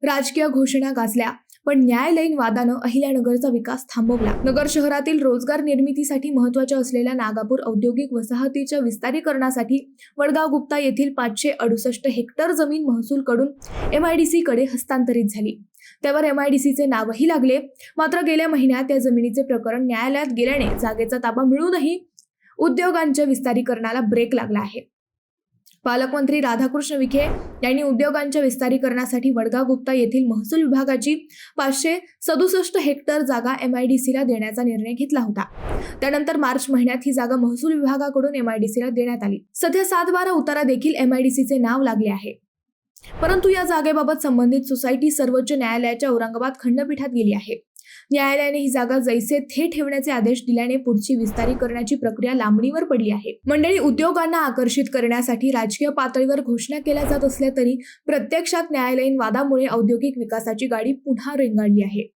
राजकीय घोषणा गाजल्या, पण न्यायालयीन वादानं अहिल्यानगरचा विकास थांबवला. नगर शहरातील रोजगार निर्मितीसाठी महत्त्वाच्या असलेल्या नागापूर औद्योगिक वसाहतीच्या विस्तारीकरणासाठी वडगाव गुप्ता येथील 568 हेक्टर जमीन महसूलकडून MIDC कडे हस्तांतरित झाली. त्यावर MIDCचे नावही लागले. मात्र गेल्या महिन्यात या जमिनीचे प्रकरण न्यायालयात गेल्याने जागेचा ताबा मिळूनही उद्योगांच्या विस्तारीकरणाला ब्रेक लागला आहे. पालकमंत्री राधाकृष्ण विखे यांनी उद्योगांच्या विस्तारीकरणासाठी वडगाव गुप्ता येथील महसूल विभागाची 567 हेक्टर जागा MIDCला देण्याचा निर्णय घेतला होता. त्यानंतर मार्च महिन्यात ही जागा महसूल विभागाकडून MIDCला देण्यात आली. सध्या 7/12 उतारा देखील MIDCचे नाव लागले आहे. परंतु या जागेबाबत संबंधित सोसायटी सर्वोच्च न्यायालयाच्या औरंगाबाद खंडपीठात गेली आहे. न्यायालयाने ही जागा जैसे थे ठेवण्याचे आदेश दिल्याने पुढची विस्तारीकरणाची प्रक्रिया लांबणीवर पडली आहे. मंडळी, उद्योगांना आकर्षित करण्यासाठी राजकीय पातळीवर घोषणा केल्या जात असल्या तरी प्रत्यक्षात न्यायालयीन वादामुळे औद्योगिक विकासाची गाडी पुन्हा रेंगाळली आहे.